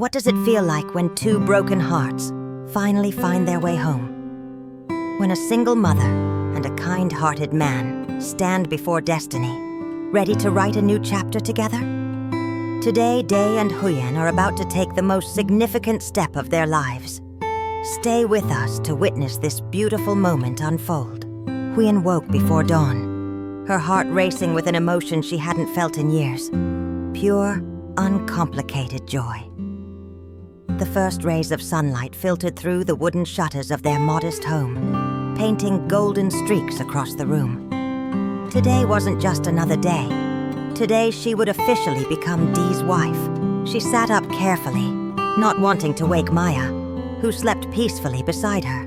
What does it feel like when two broken hearts finally find their way home? When a single mother and a kind-hearted man stand before destiny, ready to write a new chapter together? Today, Day and Huyen are about to take the most significant step of their lives. Stay with us to witness this beautiful moment unfold. Huyen woke before dawn, her heart racing with an emotion she hadn't felt in years. Pure, uncomplicated joy. The first rays of sunlight filtered through the wooden shutters of their modest home, painting golden streaks across the room. Today wasn't just another day. Today she would officially become Dee's wife. She sat up carefully, not wanting to wake Maya, who slept peacefully beside her.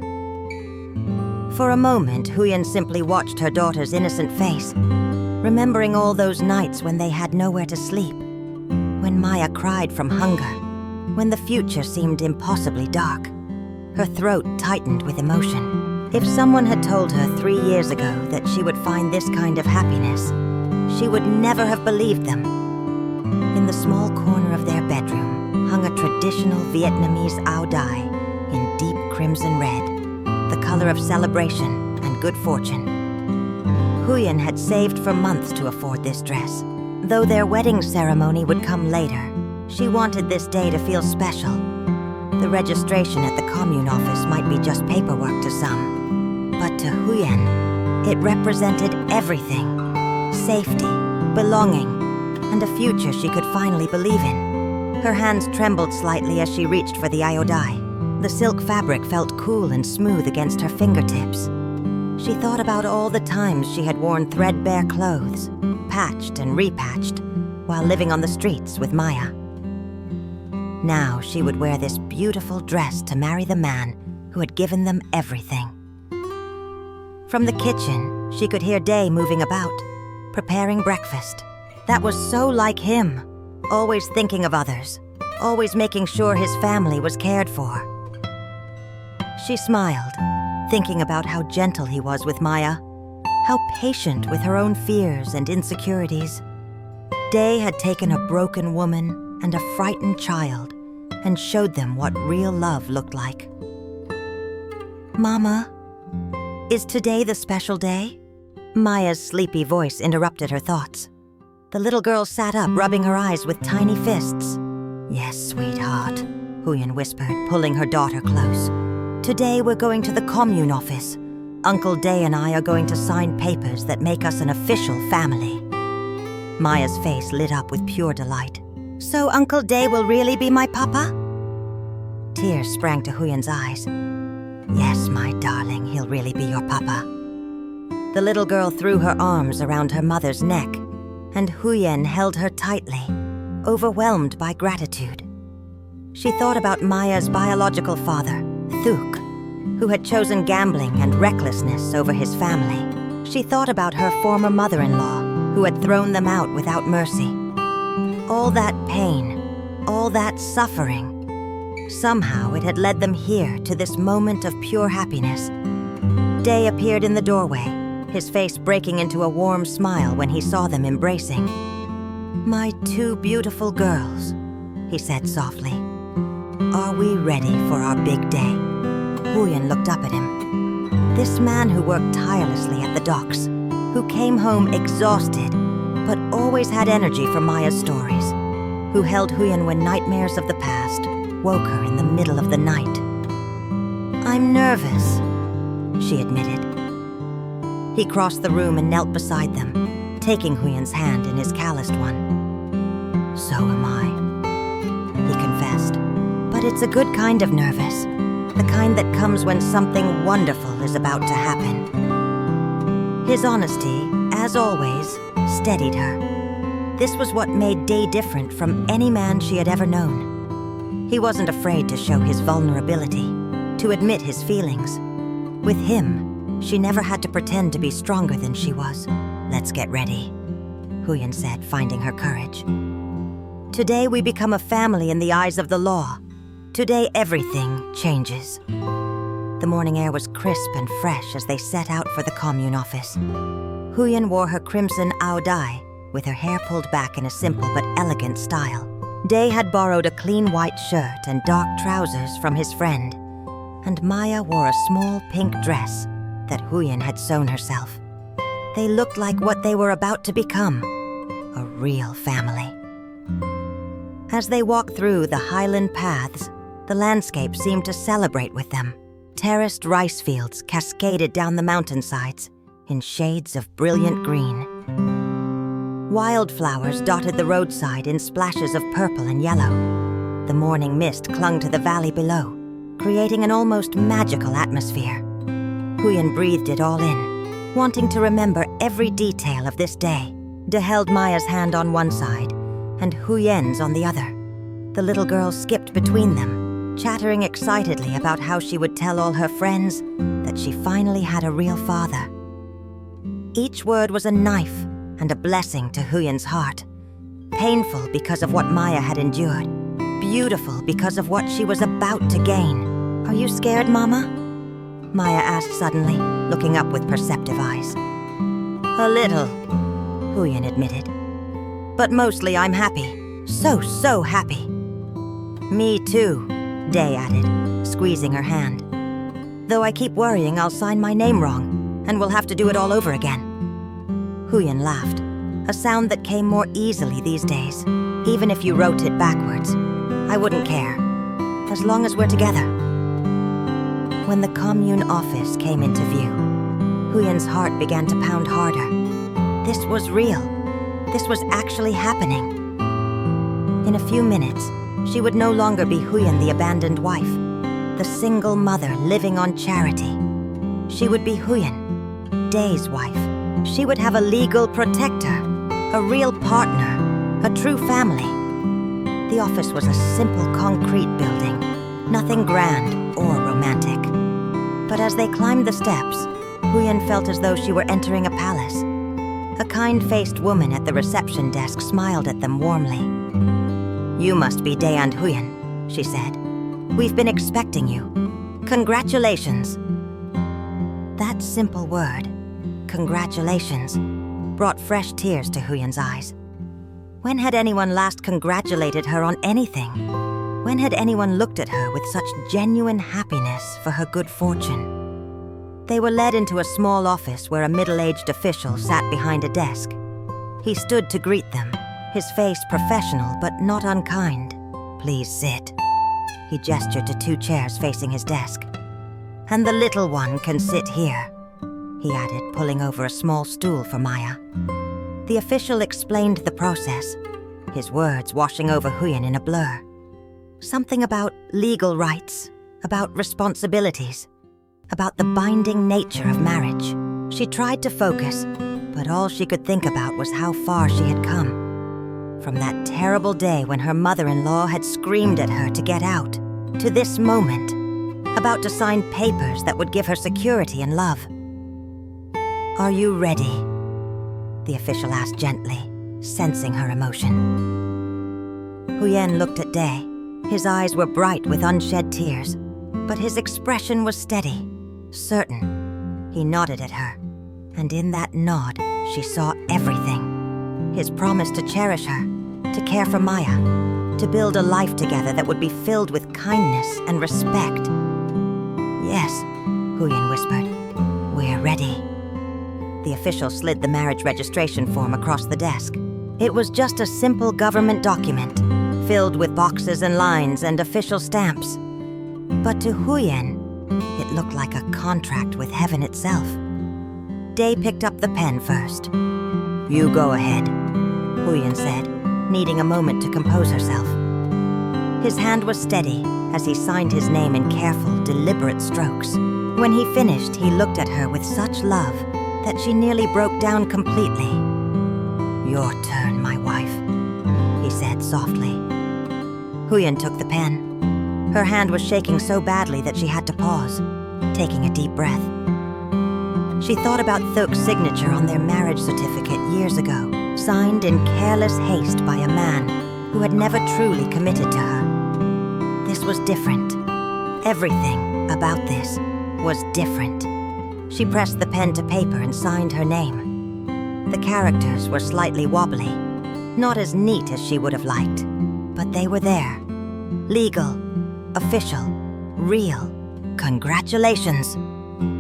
For a moment, Huyen simply watched her daughter's innocent face, remembering all those nights when they had nowhere to sleep, when Maya cried from hunger, when the future seemed impossibly dark. Her throat tightened with emotion. If someone had told her 3 years ago that she would find this kind of happiness, she would never have believed them. In the small corner of their bedroom hung a traditional Vietnamese áo dai in deep crimson red, the color of celebration and good fortune. Huyen had saved for months to afford this dress. Though their wedding ceremony would come later, she wanted this day to feel special. The registration at the commune office might be just paperwork to some, but to Huyen, it represented everything. Safety, belonging, and a future she could finally believe in. Her hands trembled slightly as she reached for the áo dai. The silk fabric felt cool and smooth against her fingertips. She thought about all the times she had worn threadbare clothes, patched and repatched, while living on the streets with Maya. Now she would wear this beautiful dress to marry the man who had given them everything. From the kitchen, she could hear Day moving about, preparing breakfast. That was so like him, always thinking of others, always making sure his family was cared for. She smiled, thinking about how gentle he was with Maya, how patient with her own fears and insecurities. Day had taken a broken woman and a frightened child and showed them what real love looked like. Mama, is today the special day? Maya's sleepy voice interrupted her thoughts. The little girl sat up, rubbing her eyes with tiny fists. Yes, sweetheart, Huyen whispered, pulling her daughter close. Today we're going to the commune office. Uncle Day and I are going to sign papers that make us an official family. Maya's face lit up with pure delight. So Uncle Day will really be my papa? Tears sprang to Huyen's eyes. Yes, my darling, he'll really be your papa. The little girl threw her arms around her mother's neck, and Huyen held her tightly, overwhelmed by gratitude. She thought about Maya's biological father, Thuk, who had chosen gambling and recklessness over his family. She thought about her former mother-in-law, who had thrown them out without mercy. All that pain, all that suffering, somehow it had led them here to this moment of pure happiness. Day appeared in the doorway, his face breaking into a warm smile when he saw them embracing. My two beautiful girls, he said softly. Are we ready for our big day? Huyen looked up at him. This man who worked tirelessly at the docks, who came home exhausted, but always had energy for Maya's stories, who held Huyen when nightmares of the past woke her in the middle of the night. I'm nervous, she admitted. He crossed the room and knelt beside them, taking Huyen's hand in his calloused one. So am I, he confessed. But it's a good kind of nervous, the kind that comes when something wonderful is about to happen. His honesty, as always, steadied her. This was what made Day different from any man she had ever known. He wasn't afraid to show his vulnerability, to admit his feelings. With him, she never had to pretend to be stronger than she was. Let's get ready, Huyen said, finding her courage. Today we become a family in the eyes of the law. Today everything changes. The morning air was crisp and fresh as they set out for the commune office. Huyen wore her crimson áo dai, with her hair pulled back in a simple but elegant style. Day had borrowed a clean white shirt and dark trousers from his friend, and Maya wore a small pink dress that Huyen had sewn herself. They looked like what they were about to become, a real family. As they walked through the highland paths, the landscape seemed to celebrate with them. Terraced rice fields cascaded down the mountainsides in shades of brilliant green. Wildflowers dotted the roadside in splashes of purple and yellow. The morning mist clung to the valley below, creating an almost magical atmosphere. Huyen breathed it all in, wanting to remember every detail of this day. De held Maya's hand on one side and Huyen's on the other. The little girl skipped between them, chattering excitedly about how she would tell all her friends that she finally had a real father. Each word was a knife and a blessing to Huyen's heart. Painful because of what Maya had endured. Beautiful because of what she was about to gain. "Are you scared, Mama?" Maya asked suddenly, looking up with perceptive eyes. "A little," Huyen admitted. "But mostly I'm happy. So happy." "Me too," Day added, squeezing her hand. "Though I keep worrying I'll sign my name wrong, and we'll have to do it all over again." Huyen laughed, a sound that came more easily these days. "Even if you wrote it backwards, I wouldn't care, as long as we're together." When the commune office came into view, Huyen's heart began to pound harder. This was real. This was actually happening. In a few minutes, she would no longer be Huyen, the abandoned wife, the single mother living on charity. She would be Huyen, Day's wife. She would have a legal protector, a real partner, a true family. The office was a simple concrete building, nothing grand or romantic. But as they climbed the steps, Huyen felt as though she were entering a palace. A kind-faced woman at the reception desk smiled at them warmly. "You must be Day and Huyen," she said. "We've been expecting you. Congratulations." That simple word, congratulations, brought fresh tears to Huyen's eyes. When had anyone last congratulated her on anything? When had anyone looked at her with such genuine happiness for her good fortune? They were led into a small office where a middle-aged official sat behind a desk. He stood to greet them, his face professional but not unkind. "Please sit." He gestured to two chairs facing his desk. "And the little one can sit here," he added, pulling over a small stool for Maya. The official explained the process, his words washing over Huyen in a blur. Something about legal rights, about responsibilities, about the binding nature of marriage. She tried to focus, but all she could think about was how far she had come. From that terrible day when her mother-in-law had screamed at her to get out, to this moment, about to sign papers that would give her security and love. "Are you ready?" the official asked gently, sensing her emotion. Huyen looked at Day. His eyes were bright with unshed tears, but his expression was steady, certain. He nodded at her, and in that nod, she saw everything. His promise to cherish her, to care for Maya, to build a life together that would be filled with kindness and respect. "Yes," Huyen whispered, "we're ready." The official slid the marriage registration form across the desk. It was just a simple government document, filled with boxes and lines and official stamps. But to Huyen, it looked like a contract with heaven itself. Day picked up the pen first. "You go ahead," Huyen said, needing a moment to compose herself. His hand was steady as he signed his name in careful, deliberate strokes. When he finished, he looked at her with such love that she nearly broke down completely. "Your turn, my wife," he said softly. Huyen took the pen. Her hand was shaking so badly that she had to pause, taking a deep breath. She thought about Thok's signature on their marriage certificate years ago, signed in careless haste by a man who had never truly committed to her. This was different. Everything about this was different. She pressed the pen to paper and signed her name. The characters were slightly wobbly, not as neat as she would have liked. But they were there. Legal, official, real. "Congratulations,"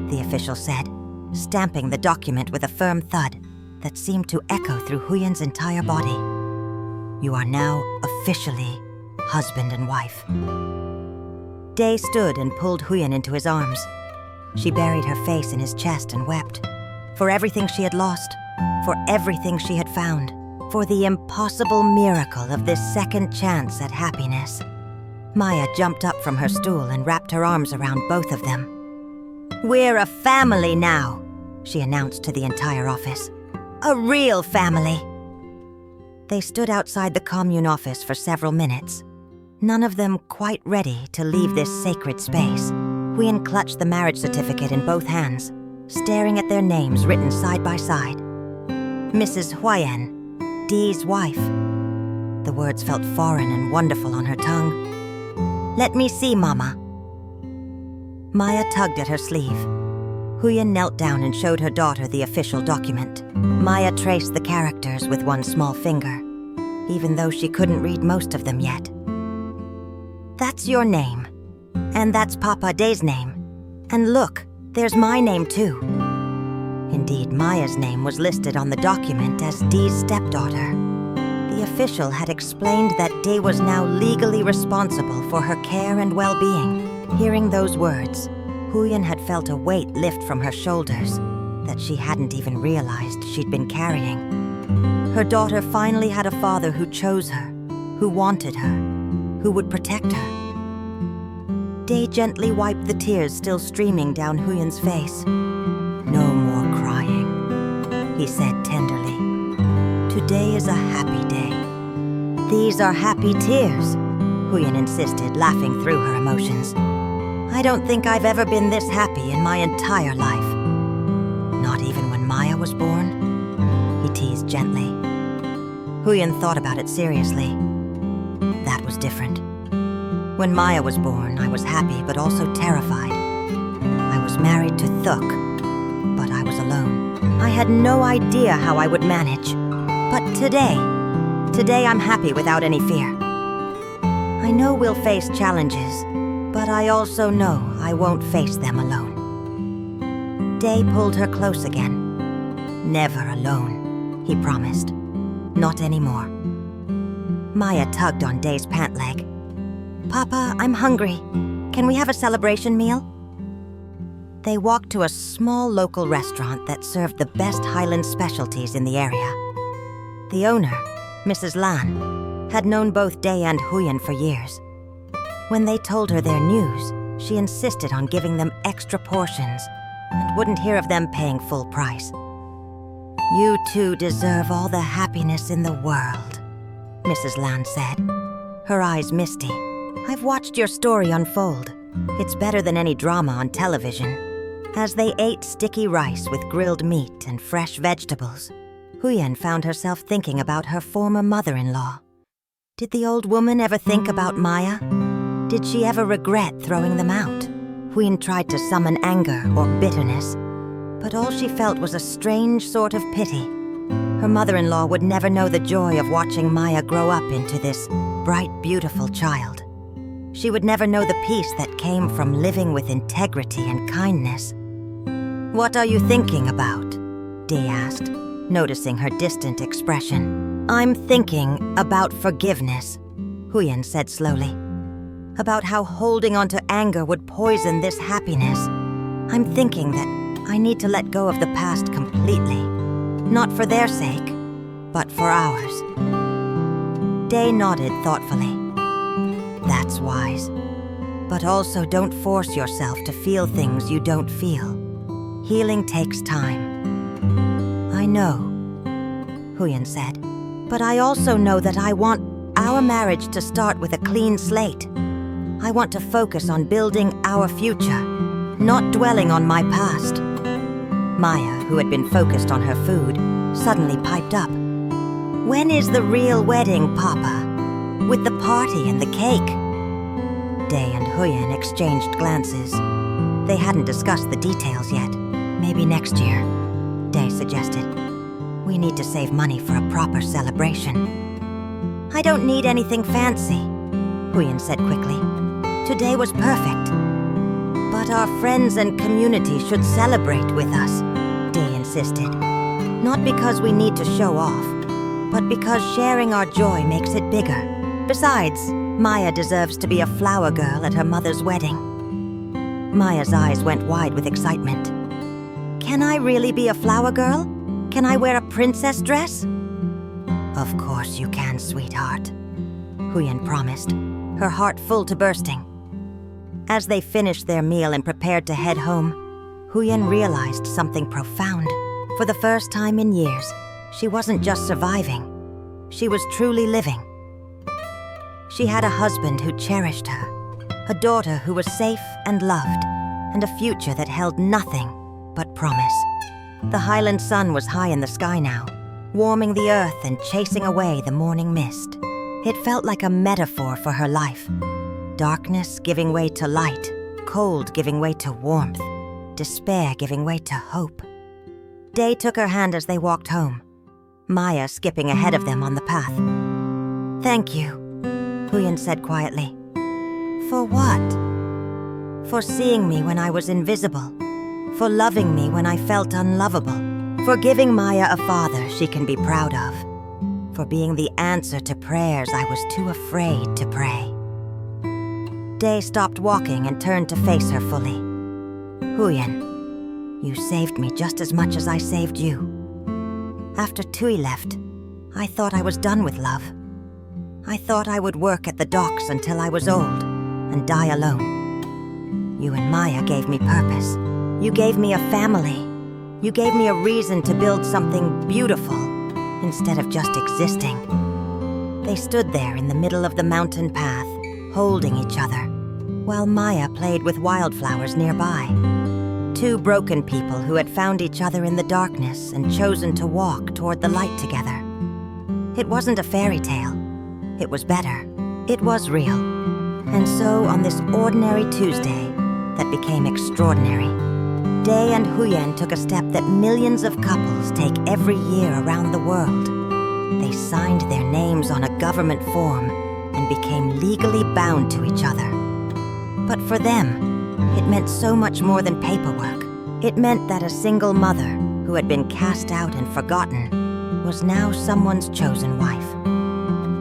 the official said, stamping the document with a firm thud that seemed to echo through Huyen's entire body. "You are now officially husband and wife." Day stood and pulled Huyen into his arms. She buried her face in his chest and wept. For everything she had lost, for everything she had found, for the impossible miracle of this second chance at happiness. Maya jumped up from her stool and wrapped her arms around both of them. "We're a family now," she announced to the entire office. "A real family." They stood outside the commune office for several minutes, none of them quite ready to leave this sacred space. Huyen clutched the marriage certificate in both hands, staring at their names written side by side. "Mrs. Huyen, Dee's wife." The words felt foreign and wonderful on her tongue. "Let me see, Mama." Maya tugged at her sleeve. Huyen knelt down and showed her daughter the official document. Maya traced the characters with one small finger, even though she couldn't read most of them yet. "That's your name. And that's Papa Dee's name. And look, there's my name too." Indeed, Maya's name was listed on the document as Dee's stepdaughter. The official had explained that Dee was now legally responsible for her care and well-being. Hearing those words, Huyen had felt a weight lift from her shoulders that she hadn't even realized she'd been carrying. Her daughter finally had a father who chose her, who wanted her, who would protect her. Dee gently wiped the tears still streaming down Huyen's face. "No more crying," he said tenderly. "Today is a happy day." "These are happy tears," Huyen insisted, laughing through her emotions. "I don't think I've ever been this happy in my entire life." "Not even when Maya was born?" he teased gently. Huyen thought about it seriously. That was different. When Maya was born, I was happy but also terrified. I was married to Thuk, but I was alone. I had no idea how I would manage. But today I'm happy without any fear. I know we'll face challenges, but I also know I won't face them alone. Day pulled her close again. "Never alone," he promised. "Not anymore." Maya tugged on Day's pant leg. "Papa, I'm hungry. Can we have a celebration meal?" They walked to a small local restaurant that served the best Highland specialties in the area. The owner, Mrs. Lan, had known both Day and Huyen for years. When they told her their news, she insisted on giving them extra portions and wouldn't hear of them paying full price. "You two deserve all the happiness in the world," Mrs. Lan said, her eyes misty. "I've watched your story unfold. It's better than any drama on television." As they ate sticky rice with grilled meat and fresh vegetables, Huyen found herself thinking about her former mother-in-law. Did the old woman ever think about Maya? Did she ever regret throwing them out? Huyen tried to summon anger or bitterness, but all she felt was a strange sort of pity. Her mother-in-law would never know the joy of watching Maya grow up into this bright, beautiful child. She would never know the peace that came from living with integrity and kindness. "What are you thinking about?" Day asked, noticing her distant expression. "I'm thinking about forgiveness," Huyen said slowly. "About how holding on to anger would poison this happiness. I'm thinking that I need to let go of the past completely. Not for their sake, but for ours." Day nodded thoughtfully. "That's wise. But also don't force yourself to feel things you don't feel. Healing takes time." "I know," Huyen said. "But I also know that I want our marriage to start with a clean slate. I want to focus on building our future, not dwelling on my past." Maya, who had been focused on her food, suddenly piped up. "When is the real wedding, Papa? With the party and the cake?" Day and Huyen exchanged glances. They hadn't discussed the details yet. "Maybe next year," Day suggested. "We need to save money for a proper celebration." I don't need anything fancy, Huyen said quickly. Today was perfect. But our friends and community should celebrate with us, Day insisted. Not because we need to show off, but because sharing our joy makes it bigger. Besides, Maya deserves to be a flower girl at her mother's wedding. Maya's eyes went wide with excitement. Can I really be a flower girl? Can I wear a princess dress? Of course you can, sweetheart, Huyen promised, her heart full to bursting. As they finished their meal and prepared to head home, Huyen realized something profound. For the first time in years, she wasn't just surviving. She was truly living. She had a husband who cherished her, a daughter who was safe and loved, and a future that held nothing but promise. The Highland sun was high in the sky now, warming the earth and chasing away the morning mist. It felt like a metaphor for her life. Darkness giving way to light, cold giving way to warmth, despair giving way to hope. Day took her hand as they walked home, Maya skipping ahead of them on the path. Thank you, Huyen said quietly. For what? For seeing me when I was invisible, for loving me when I felt unlovable, for giving Maya a father she can be proud of, for being the answer to prayers I was too afraid to pray. Day stopped walking and turned to face her fully. Huyen, you saved me just as much as I saved you. After Tui left, I thought I was done with love. I thought I would work at the docks until I was old and die alone. You and Maya gave me purpose. You gave me a family. You gave me a reason to build something beautiful instead of just existing. They stood there in the middle of the mountain path, holding each other, while Maya played with wildflowers nearby. Two broken people who had found each other in the darkness and chosen to walk toward the light together. It wasn't a fairy tale. It was better. It was real. And so on this ordinary Tuesday that became extraordinary, Day and Huyen took a step that millions of couples take every year around the world. They signed their names on a government form and became legally bound to each other. But for them, it meant so much more than paperwork. It meant that a single mother who had been cast out and forgotten was now someone's chosen wife.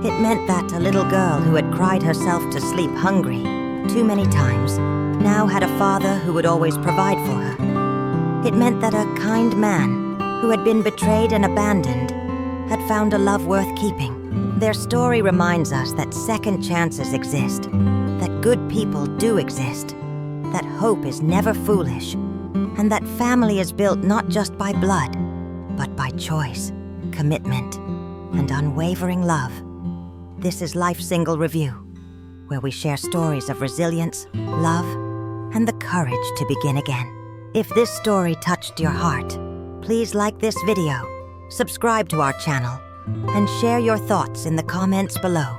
It meant that a little girl who had cried herself to sleep hungry too many times now had a father who would always provide for her. It meant that a kind man who had been betrayed and abandoned had found a love worth keeping. Their story reminds us that second chances exist, that good people do exist, that hope is never foolish, and that family is built not just by blood, but by choice, commitment, and unwavering love. This is Life Single Review, where we share stories of resilience, love, and the courage to begin again. If this story touched your heart, please like this video, subscribe to our channel, and share your thoughts in the comments below.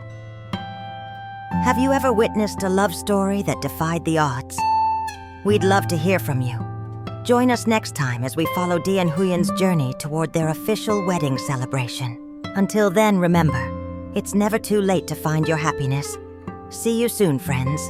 Have you ever witnessed a love story that defied the odds? We'd love to hear from you. Join us next time as we follow Day and Huyen's journey toward their official wedding celebration. Until then, remember, it's never too late to find your happiness. See you soon, friends.